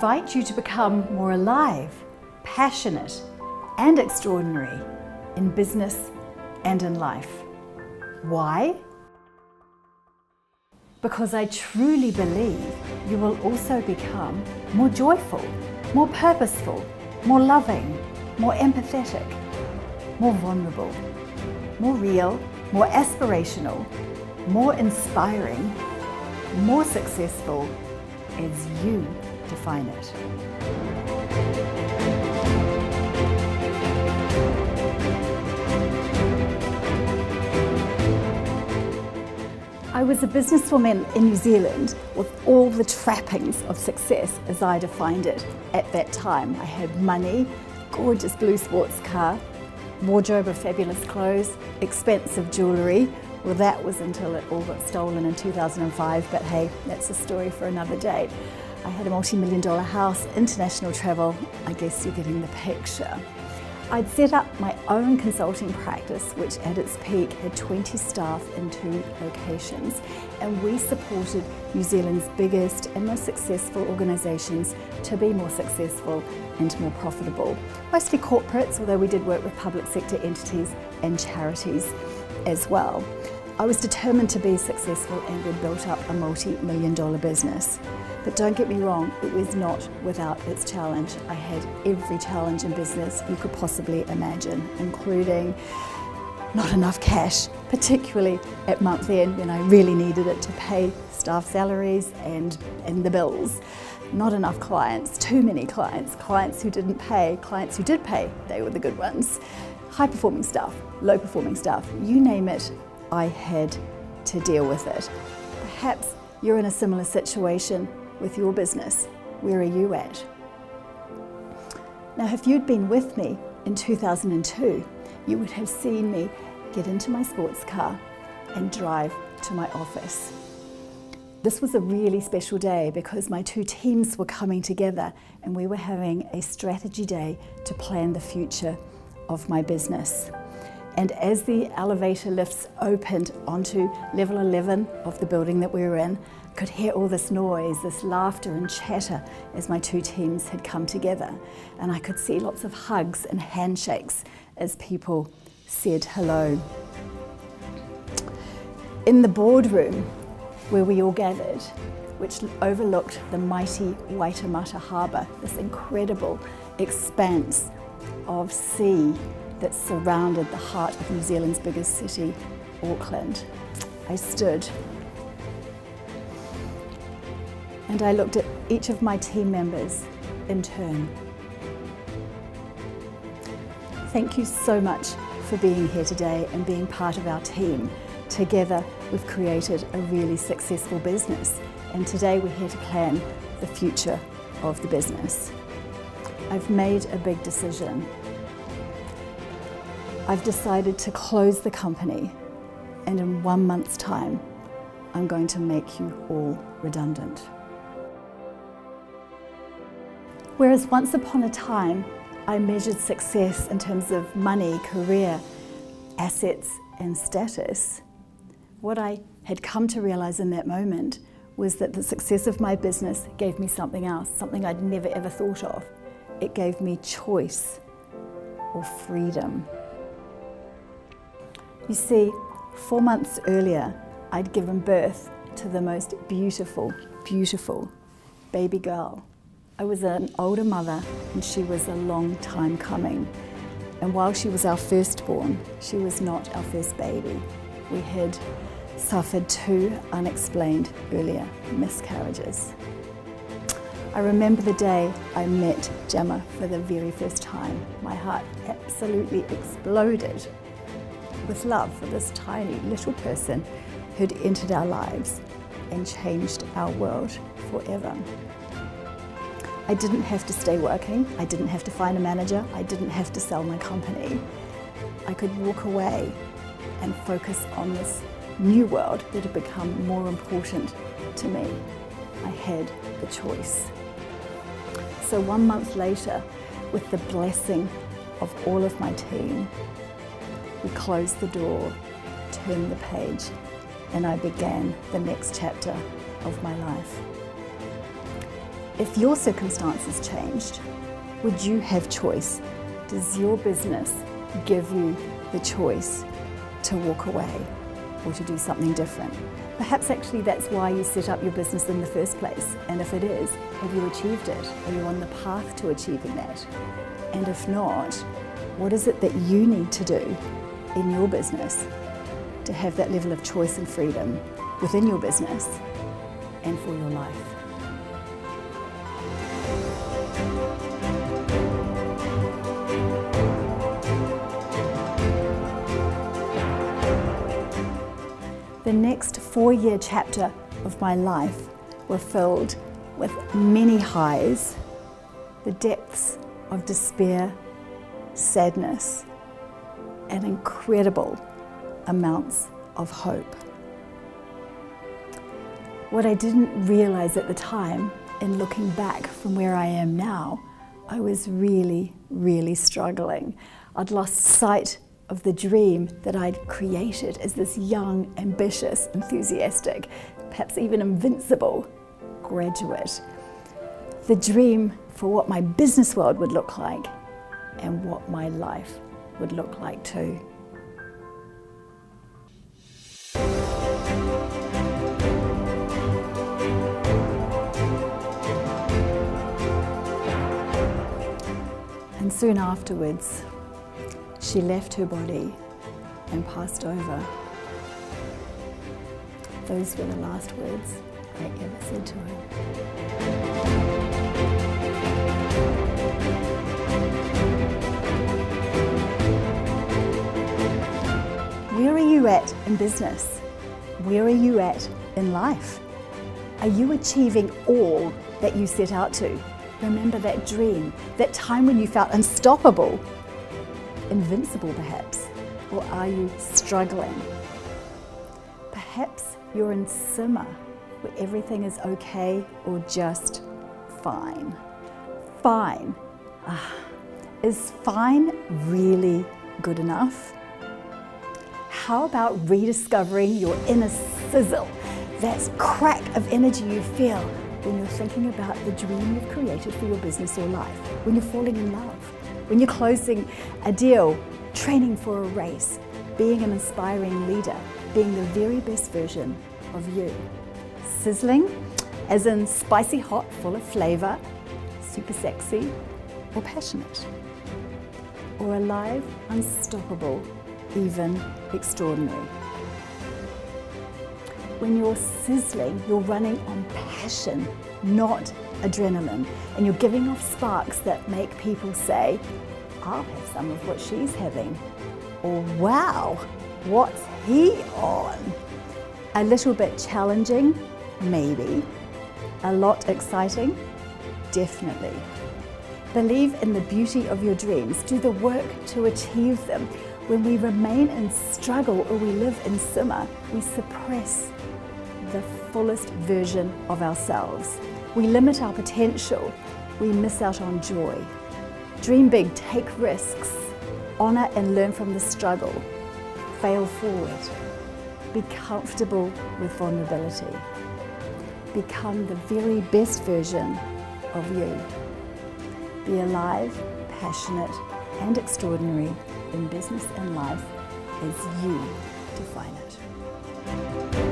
invite you to become more alive, passionate, and extraordinary in business and in life. Why? Because I truly believe you will also become more joyful, more purposeful, more loving, more empathetic, more vulnerable, more real, more aspirational, more inspiring, more successful as you define it. I was a businesswoman in New Zealand with all the trappings of success as I defined it at that time. I had money, gorgeous blue sports car, wardrobe of fabulous clothes, expensive jewellery. Well, that was until it all got stolen in 2005, but hey, that's a story for another day. I had a multi-million-dollar house, international travel. I guess you're getting the picture. I'd set up my own consulting practice, which at its peak had 20 staff in 2 locations, and we supported New Zealand's biggest and most successful organisations to be more successful and more profitable. Mostly corporates, although we did work with public sector entities and charities as well. I was determined to be successful and we'd built up a multi-million-dollar business. But don't get me wrong, it was not without its challenge. I had every challenge in business you could possibly imagine, including not enough cash, particularly at month end when I really needed it to pay staff salaries and the bills. Not enough clients, too many clients, clients who didn't pay, clients who did pay, they were the good ones. High performing staff, low performing staff, you name it, I had to deal with it. Perhaps you're in a similar situation with your business. Where are you at? Now, if you'd been with me in 2002, you would have seen me get into my sports car and drive to my office. This was a really special day because my 2 teams were coming together and we were having a strategy day to plan the future of my business. And as the elevator lifts opened onto level 11 of the building that we were in, I could hear all this noise, this laughter and chatter as my 2 teams had come together. And I could see lots of hugs and handshakes as people said hello. In the boardroom where we all gathered, which overlooked the mighty Waitemata Harbour, this incredible expanse of sea that surrounded the heart of New Zealand's biggest city, Auckland. I stood and I looked at each of my team members in turn. Thank you so much for being here today and being part of our team. Together, we've created a really successful business, and today we're here to plan the future of the business. I've made a big decision. I've decided to close the company, and in 1 month's time, I'm going to make you all redundant. Whereas once upon a time, I measured success in terms of money, career, assets, and status, what I had come to realize in that moment was that the success of my business gave me something else, something I'd never ever thought of. It gave me choice or freedom. You see, 4 months earlier, I'd given birth to the most beautiful, beautiful baby girl. I was an older mother and she was a long time coming. And while she was our firstborn, she was not our first baby. We had suffered 2 unexplained earlier miscarriages. I remember the day I met Gemma for the very first time. My heart absolutely exploded with love for this tiny little person who'd entered our lives and changed our world forever. I didn't have to stay working, I didn't have to find a manager, I didn't have to sell my company. I could walk away and focus on this new world that had become more important to me. I had the choice. So 1 month later, with the blessing of all of my team, we closed the door, turned the page, and I began the next chapter of my life. If your circumstances changed, would you have choice? Does your business give you the choice to walk away or to do something different? Perhaps actually that's why you set up your business in the first place. And if it is, have you achieved it? Are you on the path to achieving that? And if not, what is it that you need to do in your business to have that level of choice and freedom within your business and for your life? The next 4-year chapter of my life were filled with many highs, the depths of despair, sadness, and incredible amounts of hope. What I didn't realize at the time, in looking back from where I am now, I was really, really struggling. I'd lost sight of the dream that I'd created as this young, ambitious, enthusiastic, perhaps even invincible graduate. The dream for what my business world would look like and what my life would look like too. And soon afterwards, she left her body and passed over. Those were the last words I ever said to her. Where are you at in business? Where are you at in life? Are you achieving all that you set out to? Remember that dream, that time when you felt unstoppable, invincible perhaps, or are you struggling? Perhaps you're in simmer, where everything is okay or just fine. Fine. Is fine really good enough? How about rediscovering your inner sizzle, that crack of energy you feel when you're thinking about the dream you've created for your business or life, when you're falling in love, when you're closing a deal, training for a race, being an inspiring leader, being the very best version of you. Sizzling, as in spicy hot, full of flavor, super sexy, or passionate. Or alive, unstoppable, even extraordinary. When you're sizzling, you're running on passion, not adrenaline, and you're giving off sparks that make people say, I'll have some of what she's having, or wow, what's he on? A little bit challenging, maybe. A lot exciting, definitely. Believe in the beauty of your dreams, do the work to achieve them. When we remain in struggle or we live in simmer, we suppress the fullest version of ourselves. We limit our potential. We miss out on joy. Dream big, take risks. Honor and learn from the struggle. Fail forward. Be comfortable with vulnerability. Become the very best version of you. Be alive, passionate, and extraordinary in business and life as you define it.